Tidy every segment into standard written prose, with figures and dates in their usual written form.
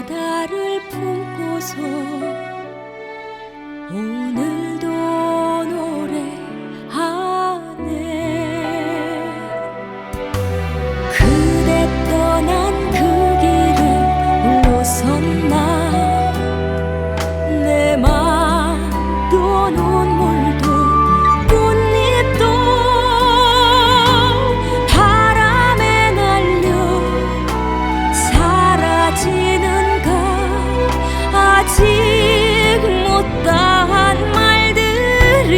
달을 품고서 오늘도 노래하네. 그대 떠난 그 길에 홀로 섰나. 내 맘도 눈물도 꽃잎도 바람에 날려 사라지는가. 아직 못다한 말들이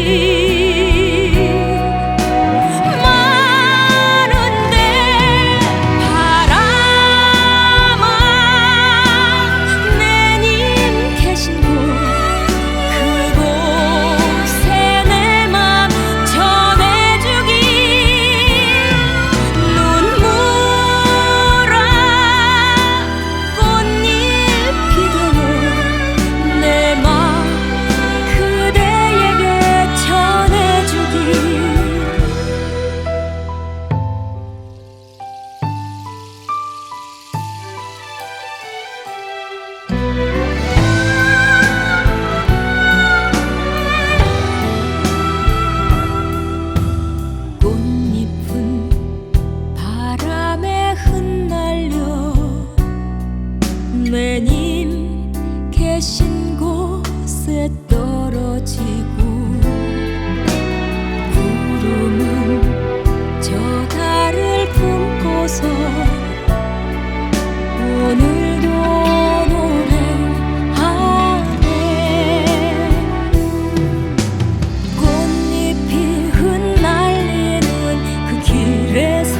매님 계신 곳에 떨어지고 구름은 저 달을 품고서 오늘도 노래하네. 꽃잎이 흩날리는 그 길에서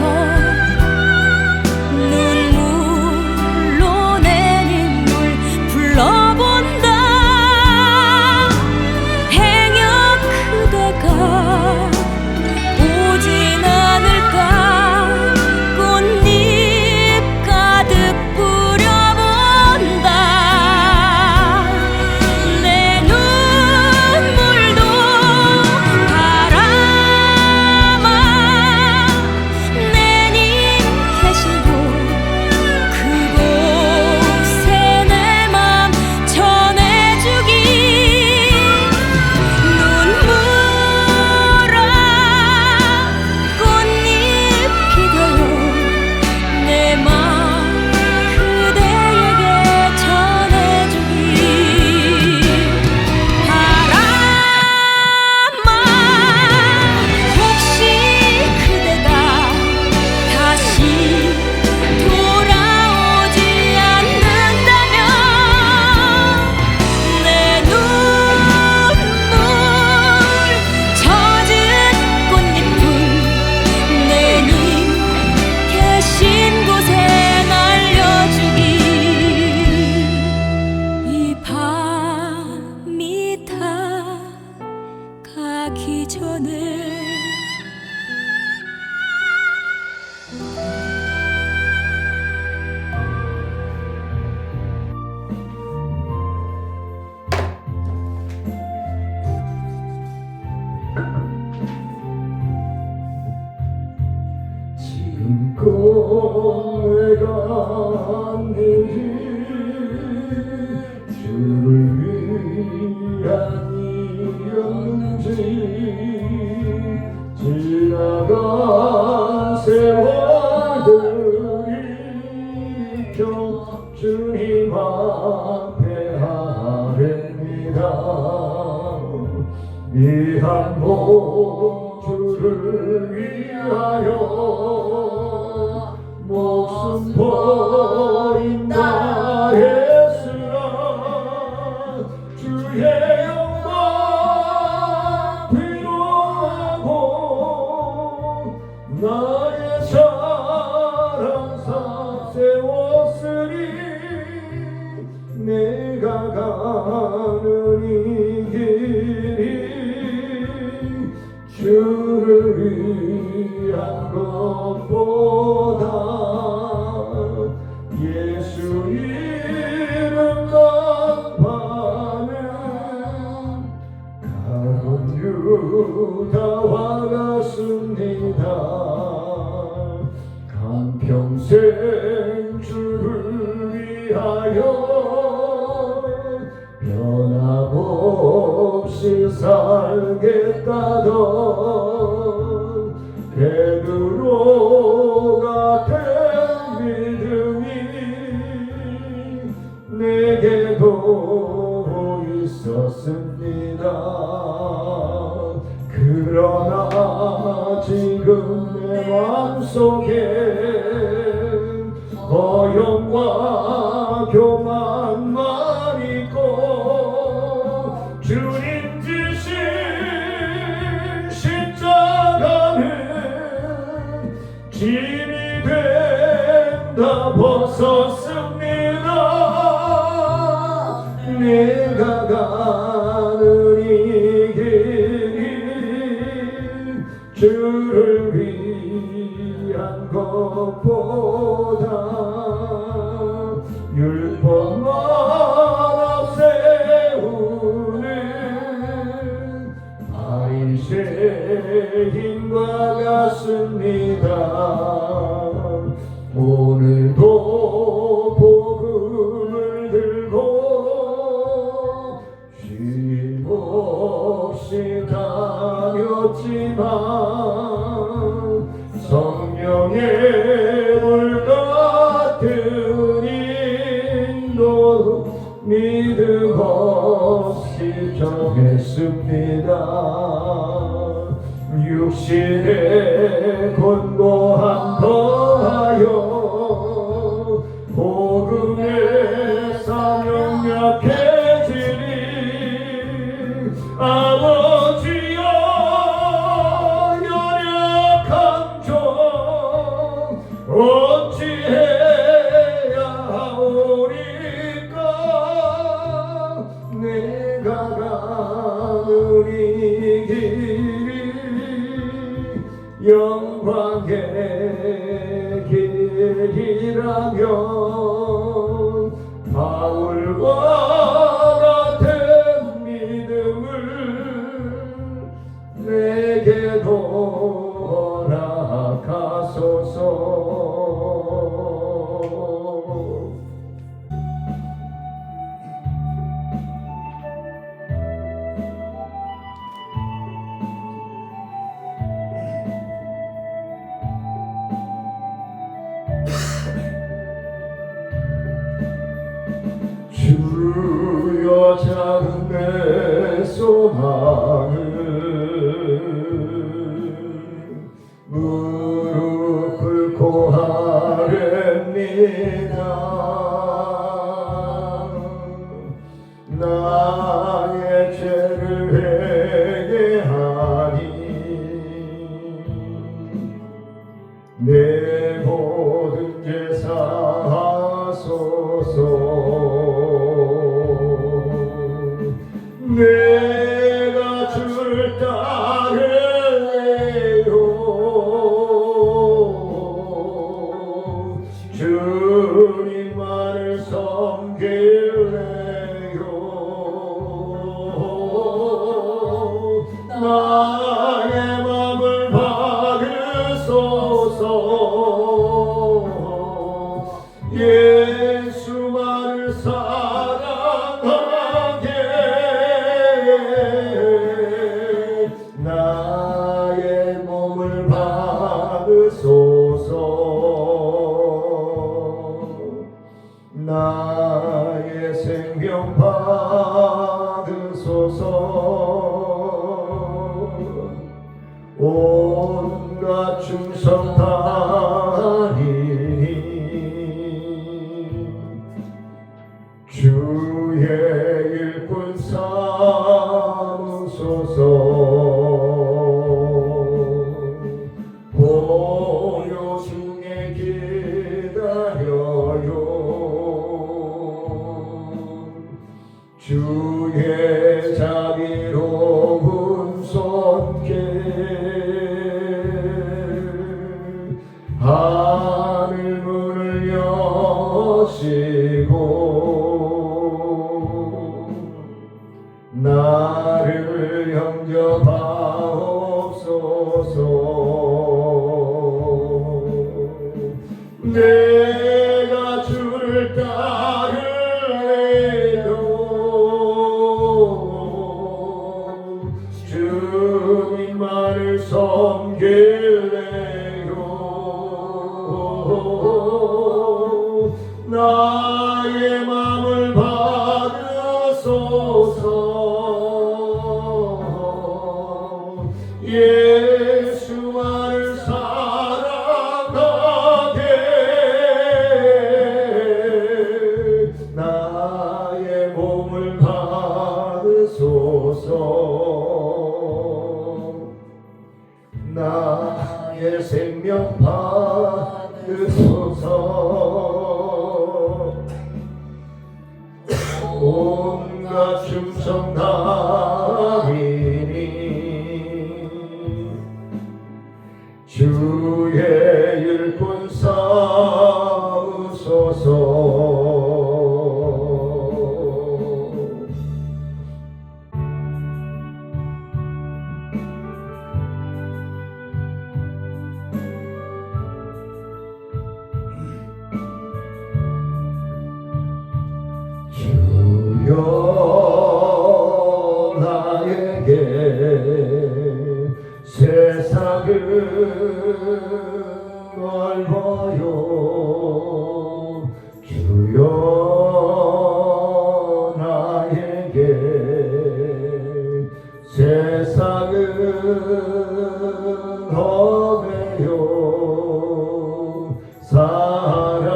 가기 전에 지금껏 내가 걷는 길 주를 위한 일이었는지 지나간 세월들이 펴 주님 앞에 아뢰니다. 이 한 모주를 위하여 목숨 버린다 했으나 주의 영광 필요하고 나의 사랑 삽세웠으니 내가 가는 이 길이 주를 위한 것보다 예수 이름 간파는 가론 유다와 같습니다. 한평생 주를 위하여 위하여 변함없이 살겠다던 베드로가 된 믿음이 내게도 있었습니다. 그러나 지금 내 마음속에 허영과 교만만 있고 주님 지신 십자가는 짐이 된다 벗었습니다. 내가 가는 이 길이 주를 위한 것보다 율법만 앞세우는 바리새인과 같습니다. 오늘도 복음을 들고 쉼없이 다녔지만 성령의 물 같은 인도 믿음 없이 정했습니다. 육신의 권고함 더하여 복음의 사명 약해지니 아버지여 연약한 종 어찌해야 하오리까. 내가 가는 이 길이 영광의 길이라면 바울과 같은 믿음을 내게도 허락하소서. 주여 작은 내 소망은 무릎 꿇고 하렵니다. 나의 죄를 회개하니 내 모든 죄 사하소서. 내가 주를 따를래요. 주님만을 섬길래요. 나의 맘을 받으소서. 예수만을 사랑하게 나의 몸을 받으소서. 나의 생명 받으소서. 온갖 충성 다하리니 주의 일꾼 삼으소서. 보혈 중에 기다려요. 주의 자비로운 손길 하늘 문을 여시고 나를 영접하옵소서. 내가 주를 따르 영광을 받으소서. 예수만을 사랑하게 나의 몸을 받으소서. 나의 생명 받으소서. 온갖 충성 다리니 주의 일꾼 삼으소서. 주여 나에게 세상을 넓어요. 주여 나에게 세상을 넓어요. 사랑해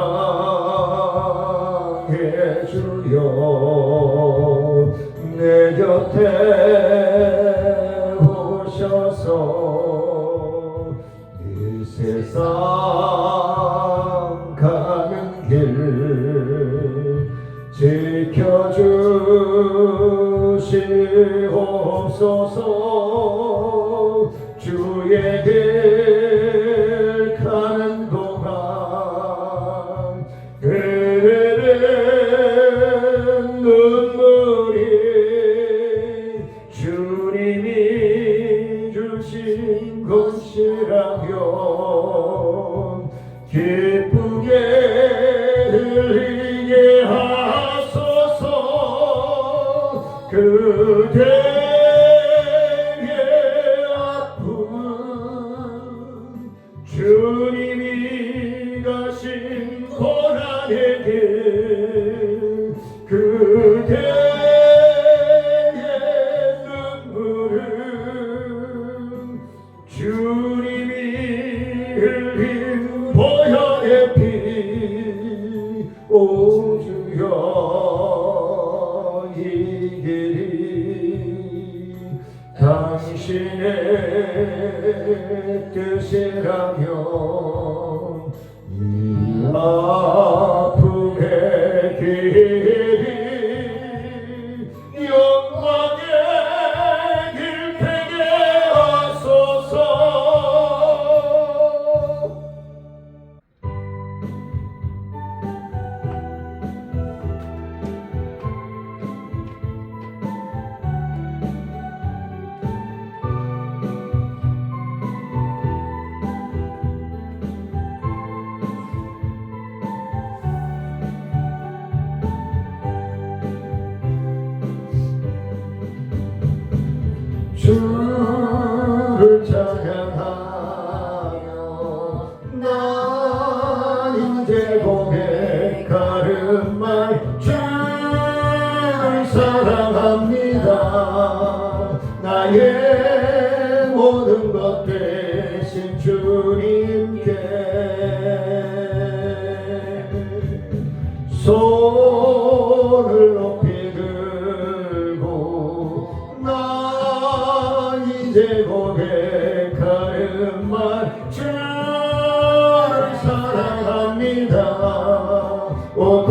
주여 내 곁에 오셔서 이 세상 가는 길 지켜주시옵소서. 주의 길 가는 동안 흐르는 눈물이 주님이 주신 것이라면 기쁘게 흘리게 하소서. 그대의 아픔은 주님이 가신 고난의 길 그대의 눈물은 주님이 흘린 보혈의 피. 오 주여 이 길이 당신의 뜻이라면 이 아픔의 길이 영광의 길 되게 하소서. 주를 찬양하며 나 이제 고백하는 말 주를 사랑합니다. 나의 모든 것 대신 주님께 손을 높이 들고 나 이제 고백하는 말 주를 사랑합니다. 오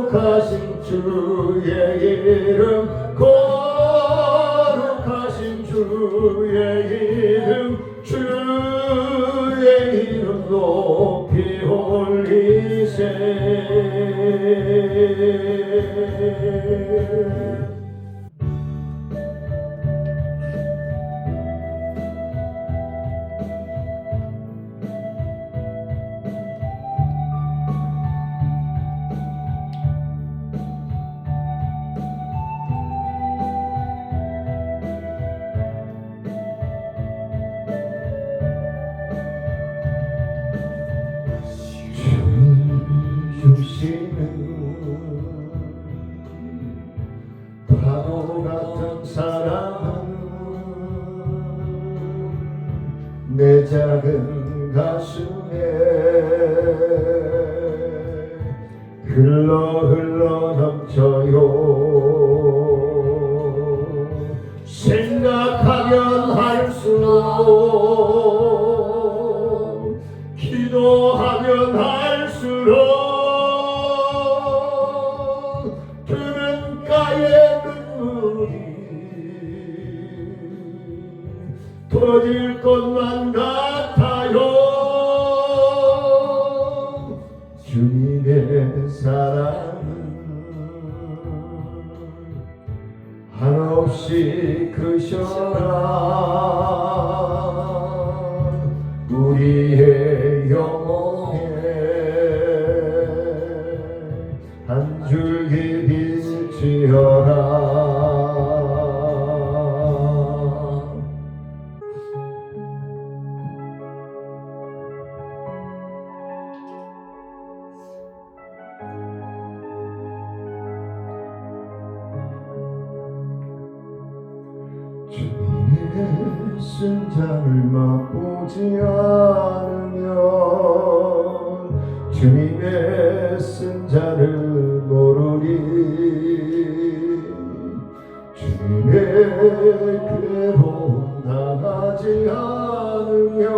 거룩하신 주의 이름 거룩하신 주의 이름 주의 이름 높이 올리세. 흘러 넘쳐요. 생각하면 할수록 기도하면 할수록 두 눈가에 눈물이 터질 것만 같아요. 주님의 사랑은 한없이 크셔라. 우리의 영혼에 한 줄기 비치어라. 주님의 순장을 맛보지 않으면 주님의 순자를 모르리. 주님의 괴로움 당하지 않으면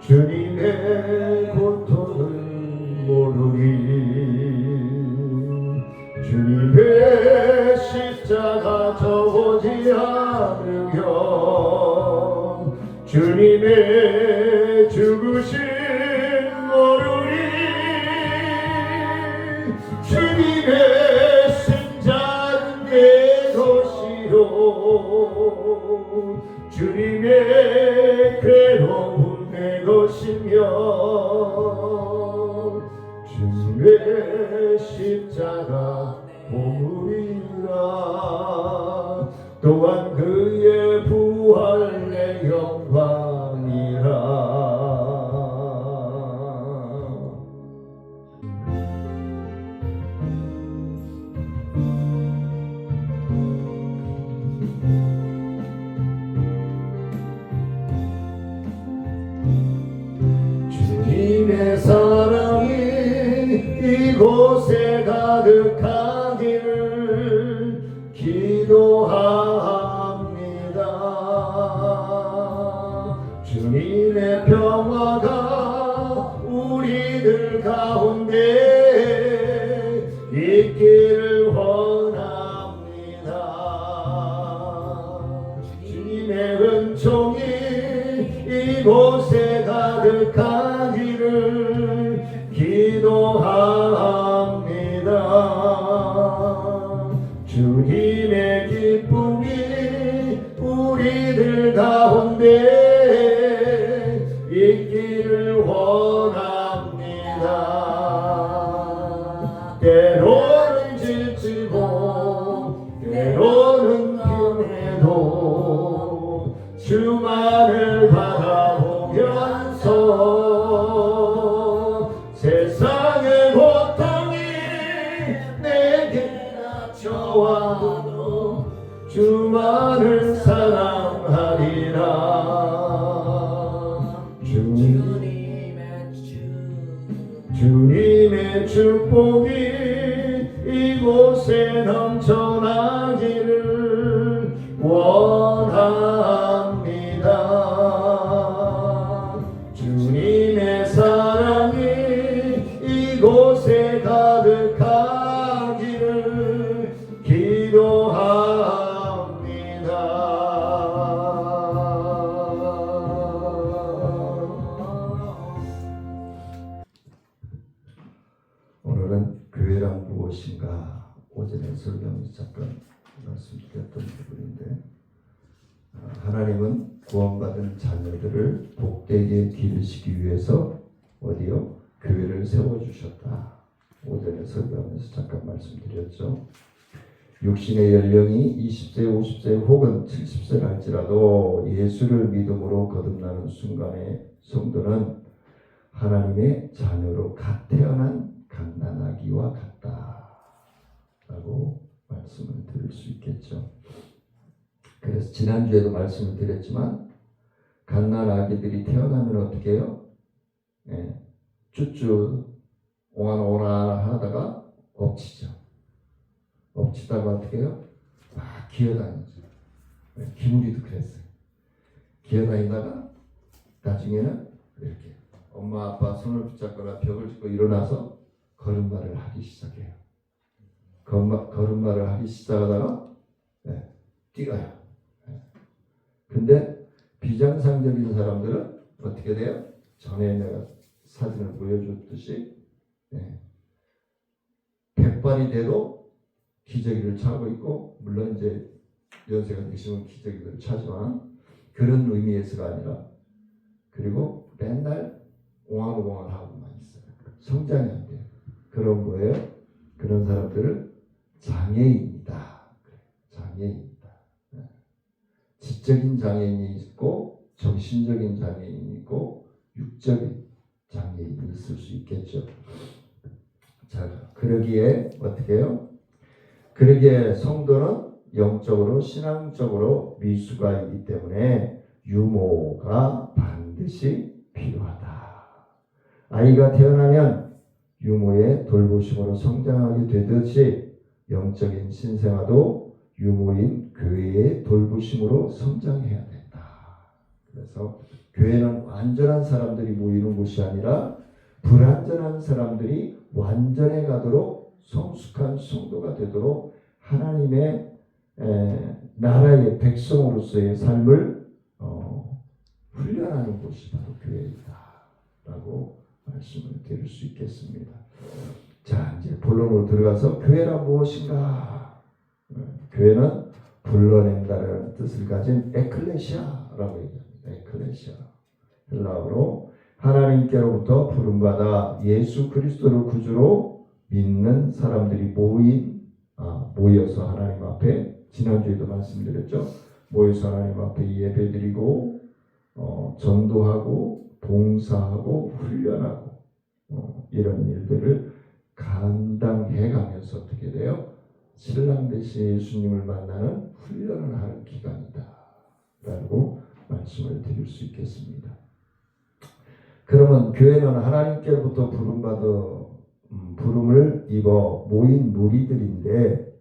주님의 고통을 모르리. 주님의 십자가 져보지 않으면 주님의 죽으심 모르리. 주님의 승자는 내 것이요 주님의 괴로움 내 것이며 주님의 십자가 보물이라. 또한 그의 부활 내 영광이라. 주님의 사랑이 이곳에 가득하기를 기도합니다. 주님의 평화가 우리들 가운데 있기를 원합니다. 주님의 은총이 이곳에 가득하기를 기도합니다. 주님의 기쁨이 우리들 가운데 있기를 원합니다. 때로는 지치고 때로는 피곤해도 주만을 바라보면서 세상의 고통이 내게 닥쳐와도 주만을 사랑하리라. 주님의 축복이 이곳에 넘쳐나기를 원합니다. 주님의 사랑이 이곳에 가득하기를 기도합니다. 오늘은 교회란 무엇인가 오전에 설교하면서 잠깐 말씀드렸던 부분인데, 하나님은 구원받은 자녀들을 복되게 기르시기 위해서 어디요? 교회를 세워주셨다. 오전에 설교하면서 잠깐 말씀드렸죠. 육신의 연령이 20세, 50세 혹은 70세를 할지라도 예수를 믿음으로 거듭나는 순간에 성도는 하나님의 자녀로 갓 태어난 갓난아기와 같다라고 말씀을 드릴 수 있겠죠. 그래서 지난주에도 말씀을 드렸지만 갓난아기들이 태어나면 어떻게 해요? 쭈쭈 옹알옹알 하다가 엎치죠. 엎치다가 어떻게 해요? 막 기어다니죠. 기울이도 그랬어요. 기어다니다가 나중에는 이렇게 엄마 아빠 손을 붙잡거나 벽을 짚고 일어나서 걸음마를 하기 시작해요. 걸음마를 하기 시작하다가 뛰어요. 근데 비정상적인 사람들은 어떻게 돼요? 전에 내가 사진을 보여줬듯이 백발이 돼도 기저귀를 차고 있고, 물론 이제 연세가 드시면 기저귀를 차지만 그런 의미에서가 아니라, 그리고 맨날 옹알옹알 하고만 있어요. 성장이 안 돼요. 그런 거예요. 그런 사람들을 장애인이다. 장애인이다. 지적인 장애인이 있고 정신적인 장애인이 있고 육적인 장애인이 있을 수 있겠죠. 자, 그러기에 어떻게 해요? 그러기에 성도는 영적으로 신앙적으로 미수가 있기 때문에 유모가 반드시 필요하다. 아이가 태어나면 유모의 돌보심으로 성장하게 되듯이 영적인 신생아도 유모인 교회의 돌보심으로 성장해야 된다. 그래서 교회는 완전한 사람들이 모이는 곳이 아니라 불완전한 사람들이 완전해 가도록 성숙한 성도가 되도록 하나님의 나라의 백성으로서의 삶을 훈련하는 곳이 바로 교회이다라고 말씀을 드릴 수 있겠습니다. 자, 이제 본론으로 들어가서 교회란 무엇인가? 교회는 불러낸다는 뜻을 가진 에클레시아라고 얘기합니다. 에클레시아. 헬라어로 하나님께로부터 부름받아 예수 그리스도를 구주로 믿는 사람들이 모여서 하나님 앞에, 지난주에도 말씀드렸죠. 모여서 하나님 앞에 예배드리고 전도하고 봉사하고 훈련하고 이런 일들을 감당해가면서 어떻게 돼요? 신랑 되신 예수님을 만나는 훈련을 하는 기간이다 라고 말씀을 드릴 수 있겠습니다. 그러면 교회는 하나님께로부터 부름을 입어 모인 무리들인데,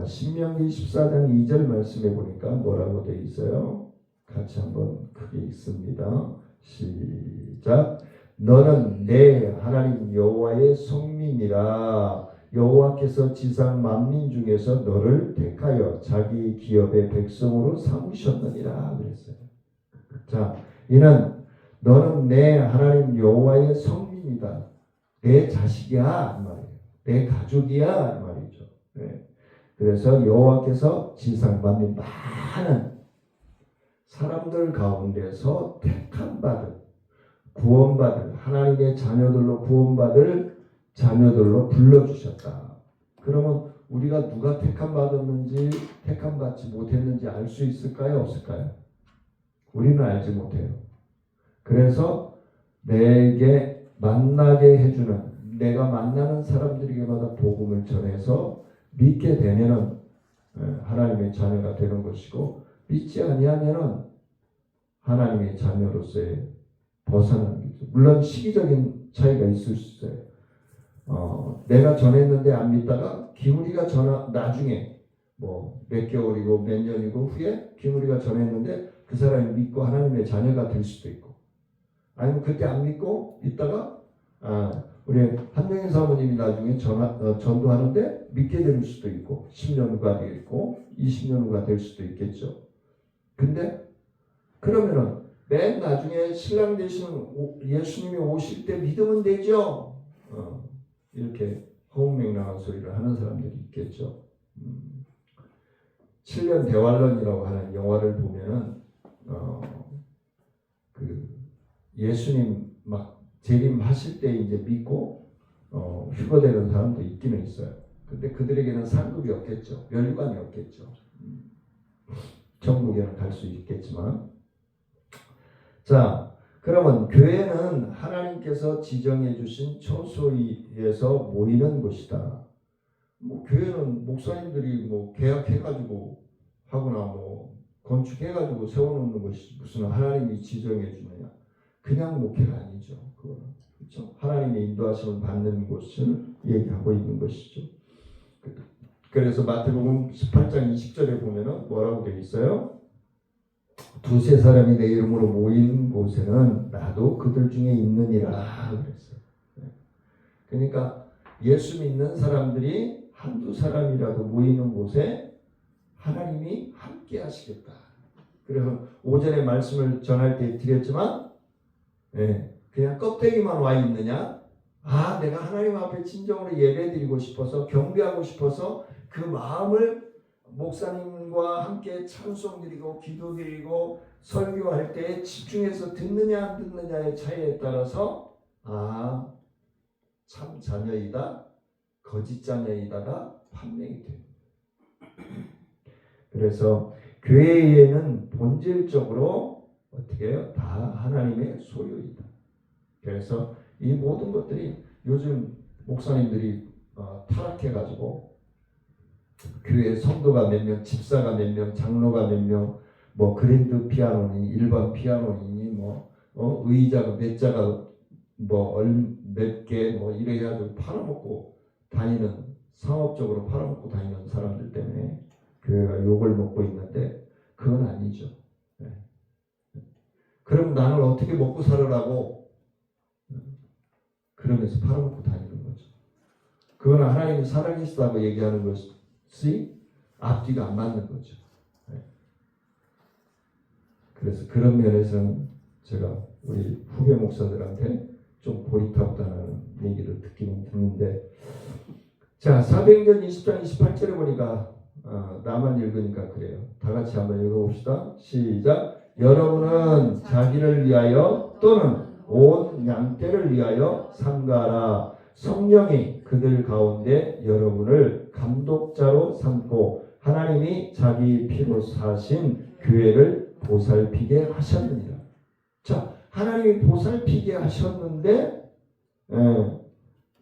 신명기 14장 2절 말씀에 보니까 뭐라고 되어 있어요? 같이 한번 크게 읽습니다. 시작. 너는 내 하나님 여호와의 성민이라. 여호와께서 지상 만민 중에서 너를 택하여 자기 기업의 백성으로 삼으셨느니라 그랬어요. 자, 이는 너는 내 하나님 여호와의 성민이다. 내 자식이야 이 말이에요. 내 가족이야 이 말이죠. 그래서 여호와께서 지상 만민 많은 사람들 가운데서 택함받은, 구원받을, 하나님의 자녀들로 구원받을 자녀들로 불러주셨다. 그러면 우리가 누가 택함받았는지 택함받지 못했는지 알 수 있을까요? 없을까요? 우리는 알지 못해요. 그래서 내게 만나게 해주는, 내가 만나는 사람들에게마다 복음을 전해서 믿게 되면은 하나님의 자녀가 되는 것이고, 믿지 아니하면은 하나님의 자녀로서의 벗어나는 거죠. 물론 시기적인 차이가 있을 수 있어요. 내가 전했는데 안 믿다가 기울이가 나중에 뭐 몇 개월이고 몇 년이고 후에 기울이가 전했는데 그 사람이 믿고 하나님의 자녀가 될 수도 있고, 아니면 그때 안 믿고 있다가 우리 한명인 사모님이 나중에 전도하는데 믿게 될 수도 있고 10년 후가 되겠고 20년 후가 될 수도 있겠죠. 근데 그러면은 맨 나중에 신랑 되시는 예수님이 오실 때 믿으면 되죠. 이렇게 허무맹랑한 소리를 하는 사람들이 있겠죠. 7년 대환란이라고 하는 영화를 보면은 그 예수님 막 재림하실 때 이제 믿고 휴거되는 사람도 있기는 있어요. 근데 그들에게는 상급이 없겠죠. 면류관이 없겠죠. 천국에는 갈 수 있겠지만, 자, 그러면 교회는 하나님께서 지정해 주신 처소에서 모이는 곳이다. 뭐 교회는 목사님들이 뭐 계약해가지고 하거나 뭐 건축해가지고 세워놓는 것이 무슨 하나님이 지정해 주느냐? 그냥 목회가 아니죠. 그거는 그렇죠? 하나님의 인도하심을 받는 곳을 얘기하고 있는 것이죠. 그래서 마태복음 18장 20절에 보면은 뭐라고 되어 있어요? 두세 사람이 내 이름으로 모인 곳에는 나도 그들 중에 있느니라 그랬어요. 그러니까 예수 믿는 사람들이 한두 사람이라도 모이는 곳에 하나님이 함께 하시겠다. 그래서 오전에 말씀을 전할 때 드렸지만 그냥 껍데기만 와 있느냐? 내가 하나님 앞에 진정으로 예배드리고 싶어서 경배하고 싶어서 그 마음을 목사님과 함께 찬송드리고 기도드리고 설교할 때 집중해서 듣느냐 안 듣느냐의 차이에 따라서 참 자녀이다 거짓 자녀이다가 판명이 됩니다. 그래서 교회에는 본질적으로 어떻게 해요? 다 하나님의 소유이다. 그래서 이 모든 것들이 요즘 목사님들이 타락해가지고 교회 성도가 몇 명, 집사가 몇 명, 장로가 몇 명, 뭐 그랜드 피아노니, 일반 피아노니, 의자가 몇 자가 몇 개, 이래 가지고 팔아먹고 다니는, 상업적으로 팔아먹고 다니는 사람들 때문에 교회가 욕을 먹고 있는데 그건 아니죠. 그럼 나는 어떻게 먹고 살으라고 그러면서 팔아먹고 다니는 거죠. 그건 하나님이 살아계시다고 얘기하는 것이 앞뒤가 안 맞는 거죠. 그래서 그런 면에서는 제가 우리 후배 목사들한테 좀 고리타분하다는 얘기를 듣기는 듣는데, 자, 사도행전 20장 28절에 보니까 나만 읽으니까 그래요. 다 같이 한번 읽어봅시다. 시작. 여러분은 자기를 위하여 또는 온 양떼를 위하여 삼가라. 성령이 그들 가운데 여러분을 감독자로 삼고 하나님이 자기 피로 사신 교회를 보살피게 하셨느니라. 자, 하나님이 보살피게 하셨는데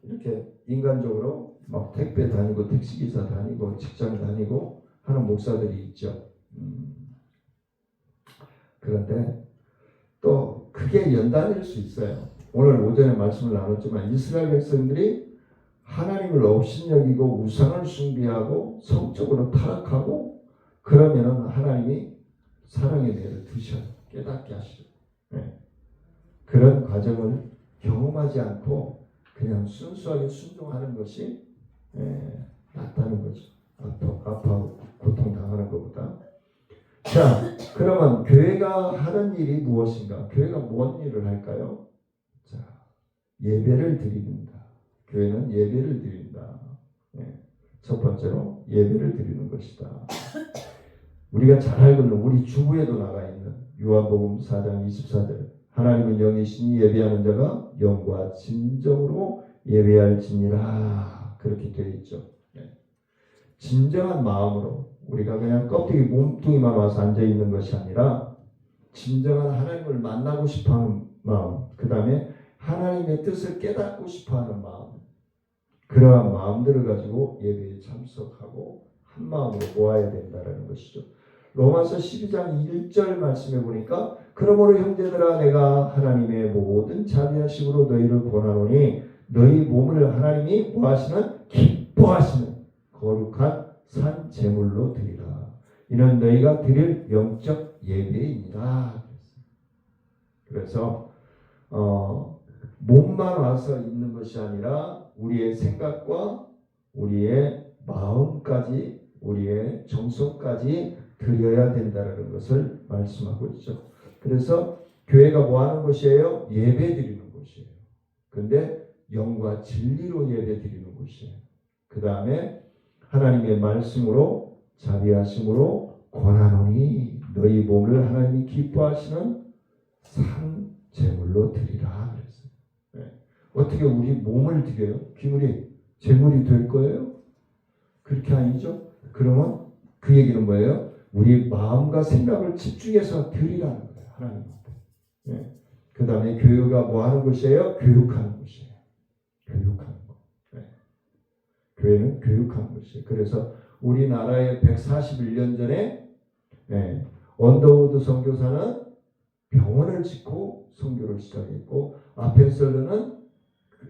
이렇게 인간적으로 막 택배 다니고 택시기사 다니고 직장 다니고 하는 목사들이 있죠. 그런데 또 크게 연단일 수 있어요. 오늘 오전에 말씀을 나눴지만 이스라엘 백성들이 하나님을 업신여기고 우상을 숭배하고 성적으로 타락하고 그러면은 하나님이 사랑의 매를 드셔요. 깨닫게 하시죠. 그런 과정을 경험하지 않고 그냥 순수하게 순종하는 것이 낫다는 거죠. 아파하고 고통당하는 것보다. 자, 그러면 교회가 하는 일이 무엇인가? 교회가 뭔 일을 할까요? 자, 예배를 드립니다. 교회는 예배를 드린다. 첫 번째로 예배를 드리는 것이다. 우리가 잘 알고 있는 우리 주부에도 나가 있는 요한복음 4장 24절 하나님은 영이시니 예배하는 자가 영과 진정으로 예배할지니라 그렇게 되어 있죠. 진정한 마음으로 우리가 그냥 껍데기 몸뚱이만 와서 앉아있는 것이 아니라 진정한 하나님을 만나고 싶어하는 마음, 그 다음에 하나님의 뜻을 깨닫고 싶어하는 마음, 그러한 마음들을 가지고 예배에 참석하고 한 마음으로 모아야 된다는 것이죠. 로마서 12장 1절 말씀해 보니까 그러므로 형제들아 내가 하나님의 모든 자비하심으로 너희를 권하노니 너희 몸을 하나님이 뭐하시는? 기뻐하시는 거룩한 산 제물로 드리라. 이는 너희가 드릴 영적 예배입니다. 그래서 몸만 와서 있는 것이 아니라 우리의 생각과 우리의 마음까지 우리의 정성까지 드려야 된다는 것을 말씀하고 있죠. 그래서 교회가 뭐 하는 곳이에요? 예배 드리는 곳이에요. 근데 영과 진리로 예배 드리는 곳이에요. 그 다음에 하나님의 말씀으로 자비하심으로 권하노니 너희 몸을 하나님이 기뻐하시는 산 제물로 드리라 그랬어요. 어떻게 우리 몸을 드려요? 기물이 제물이 될 거예요? 그렇게 아니죠? 그러면 그 얘기는 뭐예요? 우리 마음과 생각을 집중해서 드리라는 거예요. 하나님 앞에. 그 다음에 교회가 뭐 하는 곳이에요? 교육하는 곳이에요. 교육하는 것. 교회는 교육하는 곳이에요. 그래서 우리나라에 141년 전에 언더우드 선교사는 병원을 짓고 선교를 시작했고 아펜셀러는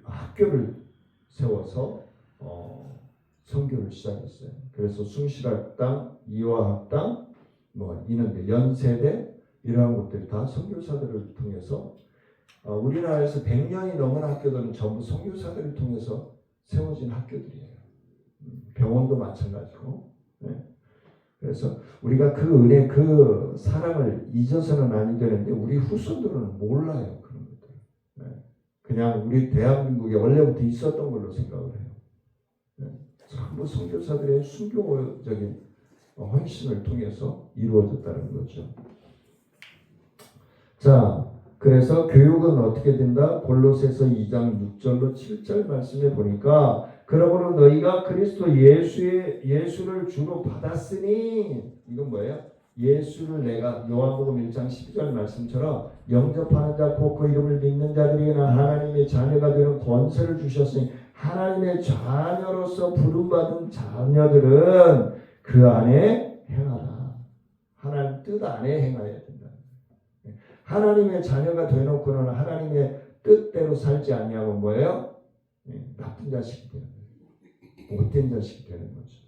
학교를 세워서 선교를 시작했어요. 그래서 숭실학당, 이화학당, 이런데 연세대 이러한 것들이 다 선교사들을 통해서 우리나라에서 100년이 넘은 학교들은 전부 선교사들을 통해서 세워진 학교들이에요. 병원도 마찬가지고. 네. 그래서 우리가 그 은혜, 그 사랑을 잊어서는 아니 되는데 우리 후손들은 몰라요. 그런 것들. 네. 그냥 우리 대한민국에 원래부터 있었던 걸로 생각을 해요. 네. 전부 선교사들의 순교적인 헌신을 통해서 이루어졌다는 거죠. 자, 그래서 교육은 어떻게 된다? 골로새서 2장 6절로 7절 말씀에 보니까 그러므로 너희가 그리스도 예수를 주로 받았으니 이건 뭐예요? 예수를 내가 요한복음 1장 12절 말씀처럼 영접하는 자 곧 그 이름을 믿는 자들에게는 하나님의 자녀가 되는 권세를 주셨으니 하나님의 자녀로서 부름받은 자녀들은 그 안에 행하라. 하나님 뜻 안에 행하여야 된다. 하나님의 자녀가 되놓고는 하나님의 뜻대로 살지 아니하면 뭐예요? 나쁜 자식이 되는 거예요. 못된 자식이 되는 거죠.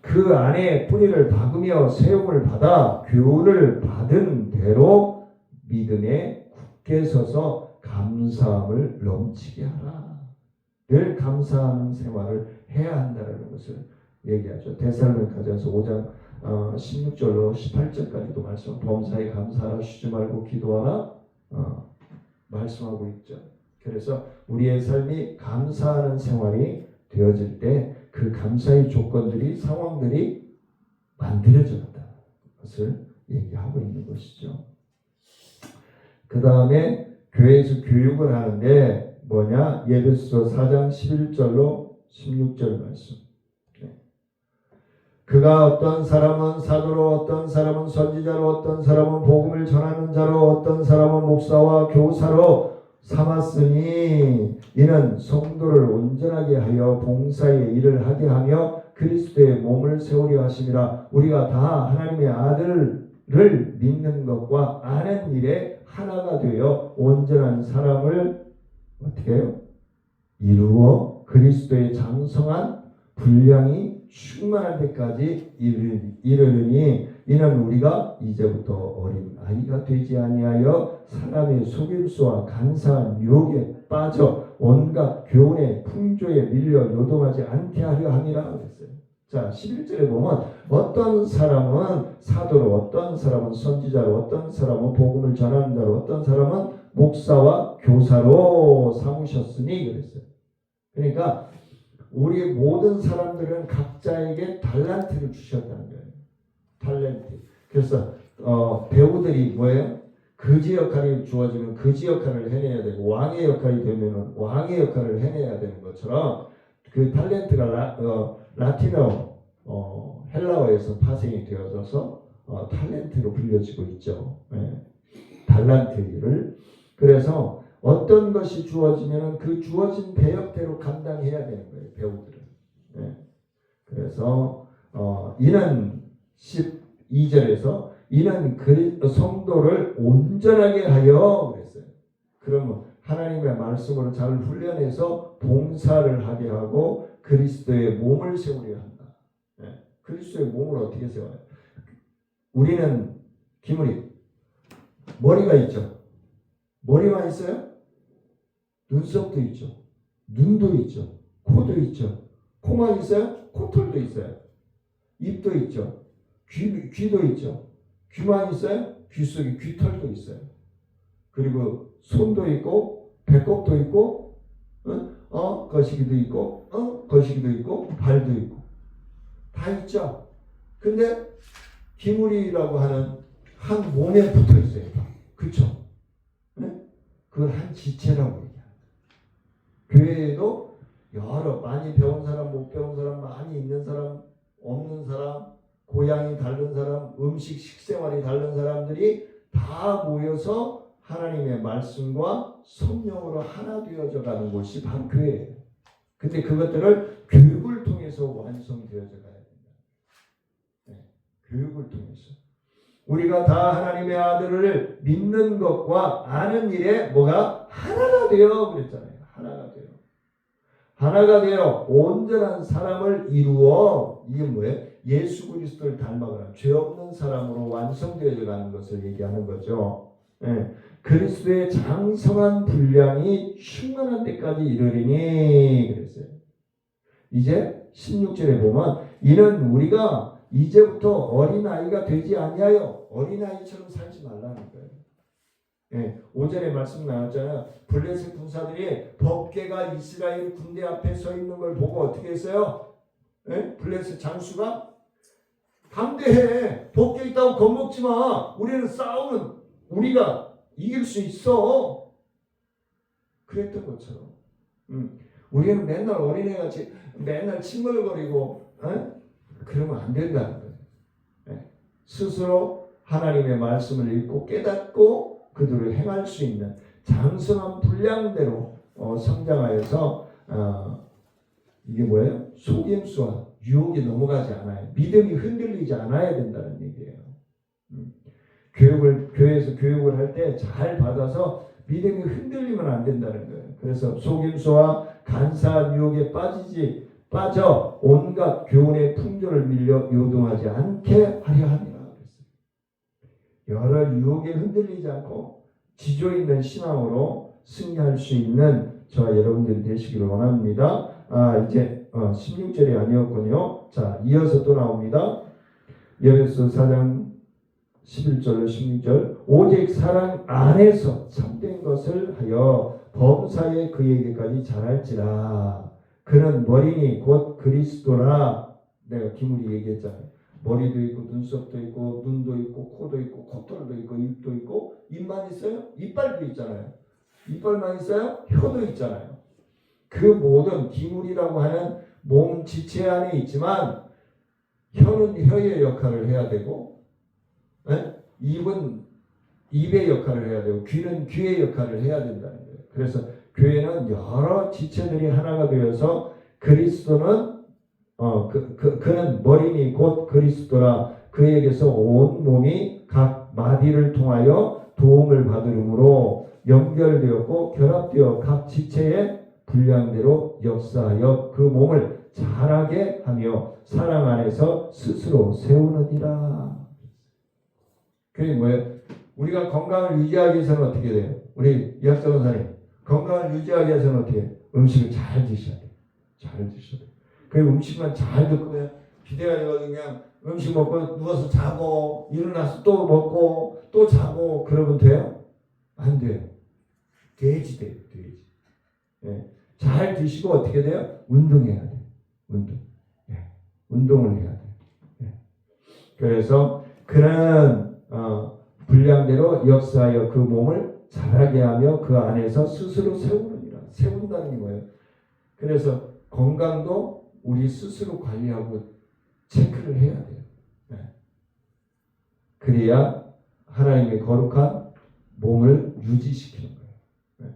그 안에 뿌리를 박으며 세움을 받아 교훈을 받은 대로 믿음에 굳게 서서 감사함을 넘치게 하라. 늘 감사하는 생활을 해야 한다는 것을 얘기하죠. 데살로니가전서 5장 16절로 18절까지도 말씀, 범사에 감사하라, 쉬지 말고 기도하라 말씀하고 있죠. 그래서 우리의 삶이 감사하는 생활이 되어질 때 그 감사의 조건들이, 상황들이 만들어진다는 것을 얘기하고 있는 것이죠. 그 다음에 교회에서 교육을 하는데 뭐냐? 에베소서 4장 11절로 16절 말씀. 그가 어떤 사람은 사도로, 어떤 사람은 선지자로, 어떤 사람은 복음을 전하는 자로, 어떤 사람은 목사와 교사로 삼았으니 이는 성도를 온전하게 하여 봉사의 일을 하게 하며 그리스도의 몸을 세우려 하심이라. 우리가 다 하나님의 아들을 믿는 것과 아는 일에 하나가 되어 온전한 사람을 어떻게 해요? 이루어 그리스도의 장성한 분량이 충만할 때까지 이르르니 이는 우리가 이제부터 어린 아이가 되지 아니하여 사람의 속임수와 간사한 유혹에 빠져 온갖 교훈의 풍조에 밀려 요동하지 않게 하려 함이라 그랬어요. 자, 11절에 보면 어떤 사람은 사도로, 어떤 사람은 선지자로, 어떤 사람은 복음을 전하는 자로, 어떤 사람은 목사와 교사로 삼으셨으니 그랬어요. 그러니까 우리 모든 사람들은 각자에게 달란트를 주셨다는 거예요. 달란트. 그래서 배우들이 뭐예요? 거지 역할이 주어지면 거지 역할을 해내야 되고 왕의 역할이 되면 왕의 역할을 해내야 되는 것처럼 그 탤런트가 라틴어 헬라어에서 파생이 되어져서 탤런트로 불려지고 있죠. 네. 달란트를. 그래서 어떤 것이 주어지면 그 주어진 배역대로 감당해야 되는 거예요. 배우들은. 네. 그래서 이는 12절에서 이는 성도를 온전하게 하여 그랬어요. 그러면 하나님의 말씀으로 잘 훈련해서 봉사를 하게 하고 그리스도의 몸을 세우려 한다. 네. 그리스도의 몸을 어떻게 세워요? 우리는 기물이 머리가 있죠. 머리만 있어요? 눈썹도 있죠. 눈도 있죠. 코도 있죠. 코만 있어요? 코털도 있어요. 입도 있죠. 귀도 있죠. 귀만 있어요? 귀 속에 귀털도 있어요. 그리고 손도 있고 배꼽도 있고 거시기도 있고 거시기도 있고 발도 있고 다 있죠. 근데 기물이라고 하는 한 몸에 붙어 있어요. 그렇죠? 네? 그걸 한 지체라고 얘기합니다. 교회에도 여러 많이 배운 사람, 못 배운 사람, 많이 있는 사람, 없는 사람, 고향이 다른 사람, 음식 식생활이 다른 사람들이 다 모여서 하나님의 말씀과 성령으로 하나 되어져 가는 곳이 바로 교회예요. 근데 그것들을 교육을 통해서 완성되어져 가야 된다. 네, 교육을 통해서. 우리가 다 하나님의 아들을 믿는 것과 아는 일에 뭐가 하나가 되어 그랬잖아요. 하나가 되어. 하나가 되어 온전한 사람을 이루어 이게 뭐예요? 예수 그리스도를 닮아가는 죄 없는 사람으로 완성되어 가는 것을 얘기하는 거죠. 예. 그리스도의 장성한 분량이 충만한 데까지 이르리니 그랬어요. 이제 16절에 보면 이는 우리가 이제부터 어린아이가 되지 아니하여 어린아이처럼 살지 말라는 거예요. 예, 5절에 말씀 나왔잖아요. 블레셋 군사들이 법궤가 이스라엘 군대 앞에 서 있는 걸 보고 어떻게 했어요? 예? 블레셋 장수가 담대해. 법궤 있다고 겁먹지 마. 우리는 싸우면 우리가 이길 수 있어. 그랬던 것처럼 우리는 맨날 어린애같이 맨날 칭얼거리고 그러면 안 된다는 거예요. 예. 스스로 하나님의 말씀을 읽고 깨닫고 그들을 행할 수 있는 장성한 분량대로 성장하여서 이게 뭐예요? 속임수와 유혹이 넘어가지 않아요. 믿음이 흔들리지 않아야 된다는 얘기예요. 교회에서 교육을 할 때 잘 받아서 믿음이 흔들리면 안 된다는 거예요. 그래서 속임수와 간사한 유혹에 빠져 온갖 교훈의 풍조를 밀려 요동하지 않게 하려 함이라 그랬어요. 여러 유혹에 흔들리지 않고 지조 있는 신앙으로 승리할 수 있는 저와 여러분들이 되시기를 원합니다. 이제 16절이 아니었군요. 자, 이어서 또 나옵니다. 에베소 4장 11절로 16절 오직 사랑 안에서 참된 것을 하여 범사에 그에게까지 자랄지라. 그는 머리니 곧 그리스도라. 내가 기물이 얘기했잖아요. 머리도 있고 눈썹도 있고 눈도 있고 코도 있고 콧털도 있고 입도 있고 입만 있어요? 이빨도 있잖아요. 이빨만 있어요? 혀도 있잖아요. 그 모든 기물이라고 하는 몸 지체 안에 있지만 혀는 혀의 역할을 해야 되고 입은 입의 역할을 해야 되고 귀는 귀의 역할을 해야 된다는 거예요. 그래서 교회는 여러 지체들이 하나가 되어서 그리스도는 그는 머리니 곧 그리스도라. 그에게서 온 몸이 각 마디를 통하여 도움을 받으므로 연결되었고 결합되어 각 지체의 분량대로 역사하여 그 몸을 자라게 하며 사랑 안에서 스스로 세우느니라. 그게 뭐예요? 우리가 건강을 유지하기 위해서는 어떻게 돼요? 우리 이학자 원사님 건강을 유지하기 위해서는 어떻게 해요? 음식을 잘 드셔야 돼요. 잘 드셔야 돼요. 그 음식만 잘 듣고 기대가 그냥 음식 먹고 누워서 자고 일어나서 또 먹고 또 자고 그러면 돼요? 안 돼요. 돼지 돼요. 돼지. 예. 잘 드시고 어떻게 돼요? 운동해야 돼요. 운동. 예. 운동을 해야 돼요. 예. 그래서 그는 분량대로 역사하여 그 몸을 자라게 하며 그 안에서 스스로 세우느니라. 세운다는 게 뭐예요? 그래서 건강도 우리 스스로 관리하고 체크를 해야 돼요. 네. 그래야 하나님의 거룩한 몸을 유지시키는 거예요. 네.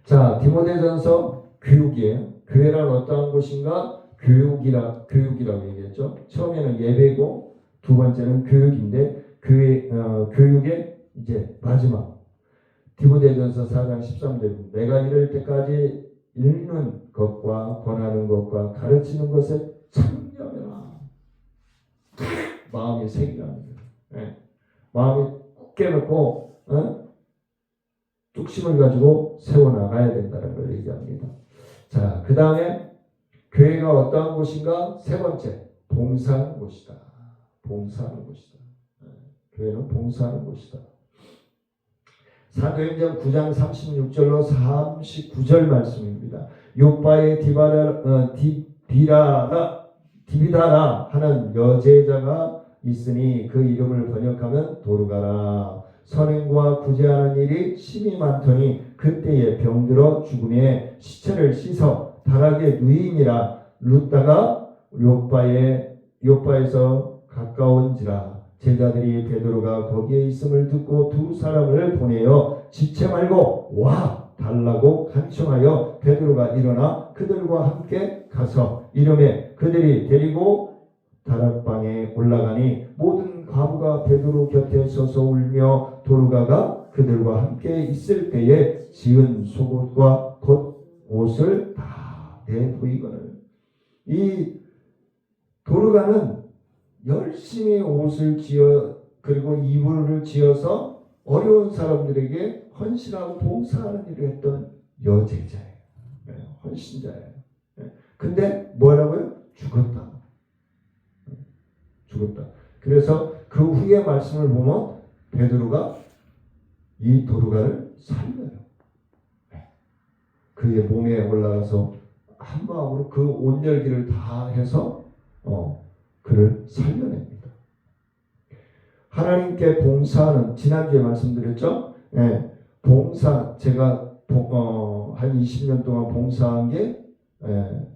자, 디모데전서 교육이에요. 교회란 어떠한 곳인가? 교육이라고 얘기했죠. 처음에는 예배고 두 번째는 교육인데 교육의 이제 마지막 디모데전서 4장 13절 내가 이를 때까지 읽는 것과 권하는 것과 가르치는 것에 참여하라. 마음이 새기라는 거예요. 네. 마음이 굳게 놓고 뚝심을 가지고 세워나가야 된다는 걸 얘기합니다. 자, 그 다음에 교회가 어떠한 곳인가? 세 번째, 봉사하는 곳이다. 봉사하는 곳이다. 교회는 봉사하는 곳이다. 사도행전 9장 36절로 39절 말씀입니다. 요빠에 디비다라 하는 여제자가 있으니 그 이름을 번역하면 도르가라. 선행과 구제하는 일이 심히 많더니 그때에 병들어 죽음에 시체를 씻어 다락에 누이니라. 룻다가 요빠에서 가까운지라. 제자들이 베드로가 거기에 있음을 듣고 두 사람을 보내어 지체 말고 와 달라고 간청하여 베드로가 일어나 그들과 함께 가서 이름에 그들이 데리고 다락방에 올라가니 모든 과부가 베드로 곁에 서서 울며 도르가가 그들과 함께 있을 때에 지은 속옷과 겉옷을 다 내보이거늘. 이 도르가는 열심히 옷을 지어 그리고 이불을 지어서 어려운 사람들에게 헌신하고 봉사하는 일을 했던 여제자예요. 헌신자예요. 근데 뭐라고요? 죽었다. 죽었다. 그래서 그 후에 말씀을 보면 베드로가 이 도르가를 살려요. 그의 몸에 올라가서 한 마음으로 그 온열기를 다 해서 그를 살려냅니다. 하나님께 봉사하는, 지난주에 말씀드렸죠? 봉사, 제가 한 20년 동안 봉사한 게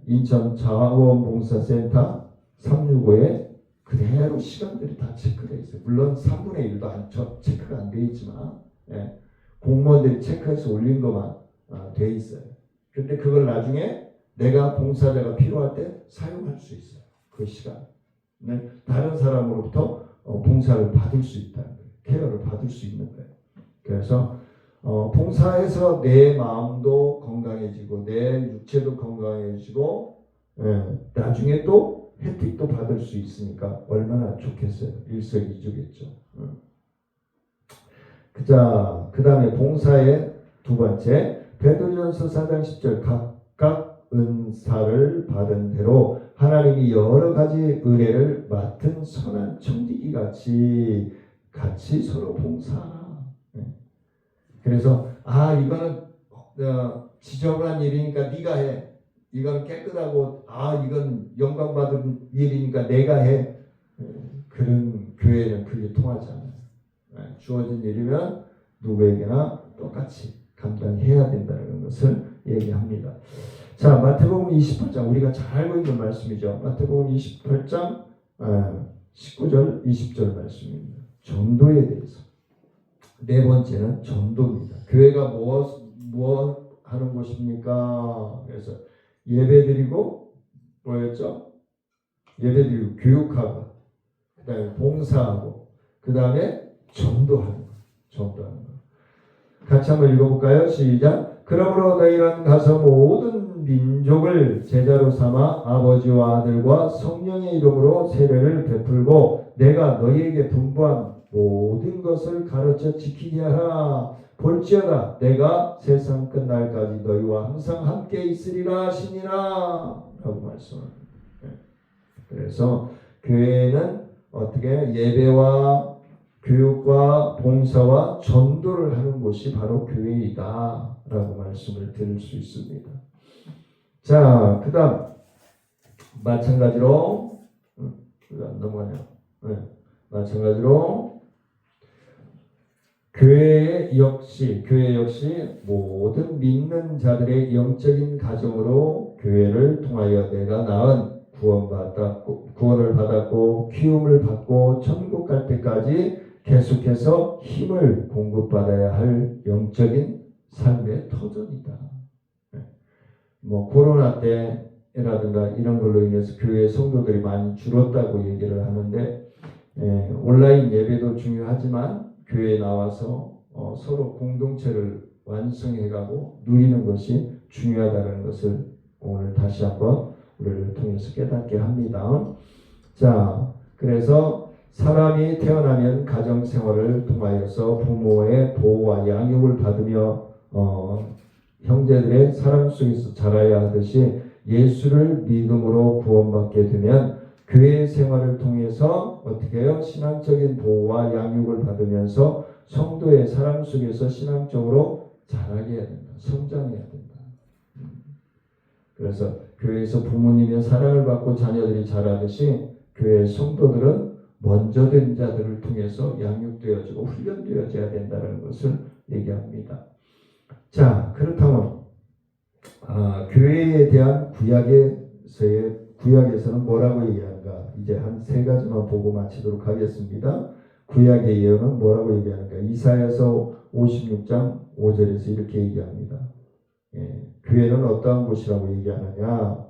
인천 자원봉사센터 365에 그대로 시간들이 다 체크되어 있어요. 물론 3분의 1도 체크가 안 되어 있지만 공무원들이 체크해서 올린 것만 되어 있어요. 근데 그걸 나중에 내가 봉사자가 필요할 때 사용할 수 있어요. 그 시간. 다른 사람으로부터 봉사를 받을 수 있다는 거예요. 케어를 받을 수 있는 거예요. 그래서 봉사해서 내 마음도 건강해지고 내 육체도 건강해지고 나중에 또 혜택도 받을 수 있으니까 얼마나 좋겠어요. 일석이조겠죠. 자, 그 다음에 봉사의 두 번째, 베드로전서 4장 10절, 각각 은사를 받은 대로 하나님이 여러 가지 의뢰를 맡은 선한 청지기 같이 서로 봉사하라. 그래서 이거는 지저분한 일이니까 네가 해. 이건 깨끗하고 이건 영광 받은 일이니까 내가 해. 그런 교회는 그게 통하지 않아요. 주어진 일이면 누구에게나 똑같이 감당해야 된다는 것을 얘기합니다. 자, 마태복음 28장, 우리가 잘 알고 있는 말씀이죠. 마태복음 28장 19절 20절 말씀입니다. 전도에 대해서. 네 번째는 전도입니다. 교회가 무엇 하는 곳입니까? 그래서 예배드리고 뭐였죠? 예배드리고 교육하고, 그 다음에 봉사하고, 그 다음에 전도하는 거. 같이 한번 읽어볼까요? 시작. 그러므로 너희는 가서 모든 민족을 제자로 삼아 아버지와 아들과 성령의 이름으로 세례를 베풀고 내가 너희에게 분부한 모든 것을 가르쳐 지키게 하라. 볼지어다 내가 세상 끝날까지 너희와 항상 함께 있으리라 하시니라 라고 말씀합니다. 그래서 교회는 어떻게 예배와 교육과 봉사와 전도를 하는 곳이 바로 교회이다 라고 말씀을 드릴 수 있습니다. 자, 그 다음 마찬가지로 안 넘어가냐? 마찬가지로 교회 역시 모든 믿는 자들의 영적인 가정으로 교회를 통하여 내가 낳은 구원을 받았고 키움을 받고 천국 갈 때까지 계속해서 힘을 공급받아야 할 영적인 삶의 터전이다. 코로나 때라든가 이런 걸로 인해서 교회 성도들이 많이 줄었다고 얘기를 하는데 온라인 예배도 중요하지만 교회에 나와서 서로 공동체를 완성해가고 누리는 것이 중요하다는 것을 오늘 다시 한번 우리를 통해서 깨닫게 합니다. 자, 그래서 사람이 태어나면 가정생활을 통하여서 부모의 보호와 양육을 받으며 형제들의 사랑 속에서 자라야 하듯이 예수를 믿음으로 구원받게 되면 교회 생활을 통해서 어떻게 해요? 신앙적인 보호와 양육을 받으면서 성도의 사랑 속에서 신앙적으로 자라게 해야 된다. 성장해야 된다. 그래서 교회에서 부모님의 사랑을 받고 자녀들이 자라듯이 교회 성도들은 먼저 된 자들을 통해서 양육되어지고 훈련되어져야 된다는 것을 얘기합니다. 자, 그렇다면 교회에 대한 구약에서는 뭐라고 얘기하는가? 이제 한 세 가지만 보고 마치도록 하겠습니다. 구약의 예언은 뭐라고 얘기하는가? 이사야서 56장 5절에서 이렇게 얘기합니다. 교회는 어떠한 곳이라고 얘기하느냐?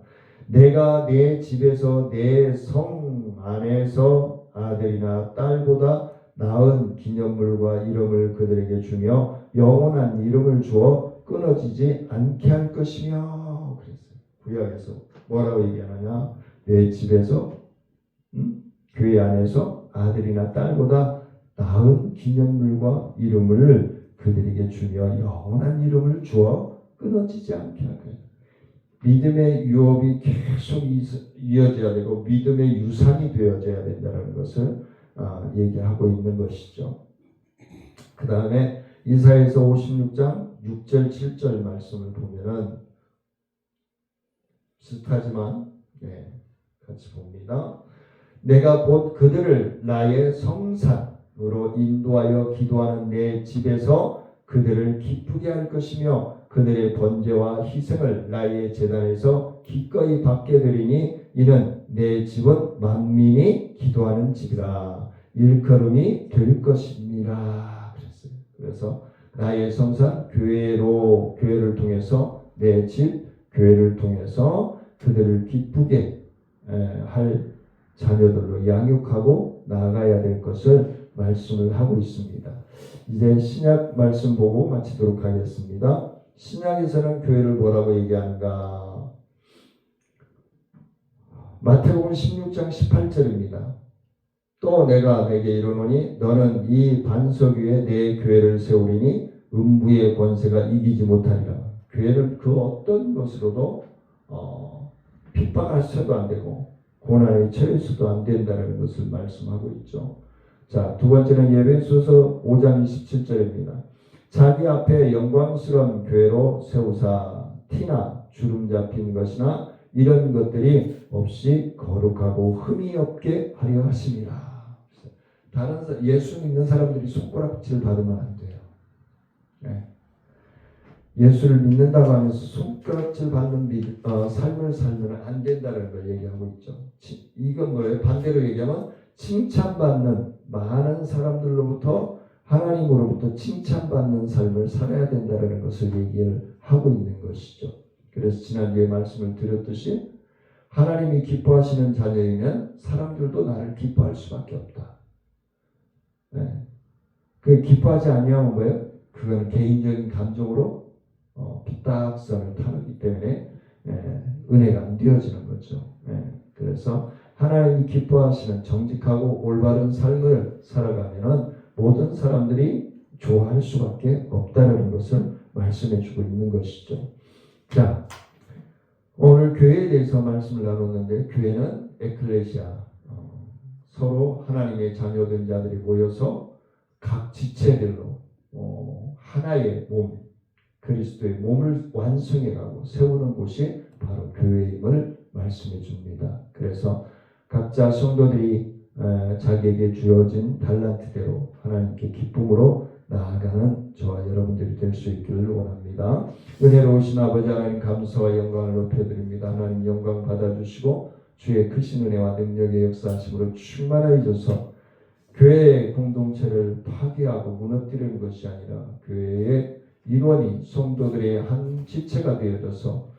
내가 내 집에서 내 성 안에서 아들이나 딸보다 나은 기념물과 이름을 그들에게 주며 영원한 이름을 주어 끊어지지 않게 할 것이며 그랬어요. 구약에서 뭐라고 얘기하느냐? 내 집에서 교회 안에서 아들이나 딸보다 나은 기념물과 이름을 그들에게 주며 영원한 이름을 주어 끊어지지 않게 할 거예요. 믿음의 유업이 계속 이어져야 되고 믿음의 유산이 되어져야 된다는 것을 얘기하고 있는 것이죠. 그 다음에 이사야서 56장 6절 7절 말씀을 보면은 비슷하지만 같이 봅니다. 내가 곧 그들을 나의 성산으로 인도하여 기도하는 내 집에서 그들을 기쁘게 할 것이며 그들의 번제와 희생을 나의 제단에서 기꺼이 받게 되리니 이는 내 집은 만민이 기도하는 집이라 일컬음이 될 것입니다. 그랬어요. 그래서 나의 성산 교회를 통해서 내 집 교회를 통해서 그들을 기쁘게 할 자녀들로 양육하고 나아가야 될 것을 말씀을 하고 있습니다. 이제 신약 말씀 보고 마치도록 하겠습니다. 신약에서는 교회를 뭐라고 얘기하는가? 마태복음 16장 18절입니다. 또 내가 내게 이르노니 너는 이 반석 위에 내 교회를 세우리니 음부의 권세가 이기지 못하리라. 교회를 그 어떤 것으로도 핍박해서도 안 되고 고난에 처해서도 안 된다는 것을 말씀하고 있죠. 자, 두 번째는 에베소서 5장 27절입니다. 자기 앞에 영광스러운 교회로 세우사 티나 주름 잡힌 것이나 이런 것들이 없이 거룩하고 흠이 없게 하려 하심이라. 다른 예수 믿는 사람들이 손가락질 받으면 안 돼요. 예수를 믿는다고 하면서 손가락질 받는 삶을 살면 안 된다는 걸 얘기하고 있죠. 이건 뭐예요? 반대로 얘기하면 칭찬받는 많은 사람들로부터 하나님으로부터 칭찬받는 삶을 살아야 된다는 것을 얘기를 하고 있는 것이죠. 그래서 지난주에 말씀을 드렸듯이 하나님이 기뻐하시는 자녀이면 사람들도 나를 기뻐할 수밖에 없다. 그 기뻐하지 아니하면 뭐예요? 그건 개인적인 감정으로 삐딱선을 타기 때문에 은혜가 안 되어지는 거죠. 그래서 하나님이 기뻐하시는 정직하고 올바른 삶을 살아가면은 모든 사람들이 좋아할 수밖에 없다는 것을 말씀해 주고 있는 것이죠. 자, 오늘 교회에 대해서 말씀을 나눴는데 교회는 에클레시아, 서로 하나님의 자녀된 자들이 모여서 각 지체들로 하나의 몸, 그리스도의 몸을 완성해가고 세우는 곳이 바로 교회임을 말씀해 줍니다. 그래서 각자 성도들이 자기에게 주어진 달란트대로 하나님께 기쁨으로 나아가는 저와 여러분들이 될 수 있기를 원합니다. 은혜로우신 아버지 하나님 감사와 영광을 높여드립니다. 하나님 영광 받아주시고 주의 크신 은혜와 능력의 역사하심으로 충만하여 주셔서 교회의 공동체를 파괴하고 무너뜨리는 것이 아니라 교회의 일원이 성도들의 한 지체가 되어져서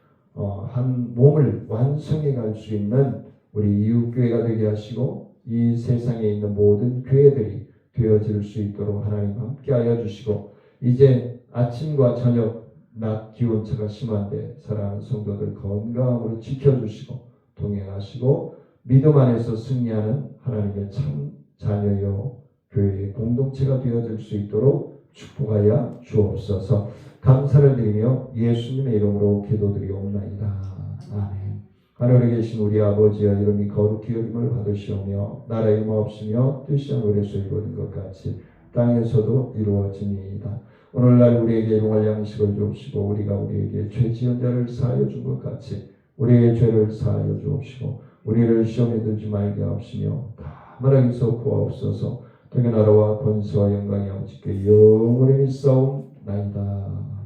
한 몸을 완성해 갈 수 있는 우리 이웃교회가 되게 하시고 이 세상에 있는 모든 교회들이 되어질 수 있도록 하나님 함께하여 주시고 이제 아침과 저녁 낮 기온차가 심한데 사랑하는 성도들 건강으로 지켜주시고 동행하시고 믿음 안에서 승리하는 하나님의 참 자녀여 교회의 공동체가 되어질 수 있도록 축복하여 주옵소서. 감사를 드리며 예수님의 이름으로 기도드리옵나이다. 아멘. 하늘에 계신 우리 아버지여 이름이 거룩히 여김을 받으시오며 나라의 마옵시며 뜻이 하늘에서 이루어진 것 같이 땅에서도 이루어지니이다. 오늘날 우리에게 일용할 양식을 주옵시고 우리가 우리에게 죄 지은 자를 사하여 준 것 같이 우리의 죄를 사하여 주옵시고 우리를 시험에 들지 말게 하옵시며 다만하기서 구하옵소서. 당의 나라와 권세와 영광이 아버지께 영원히 있사옵나이다.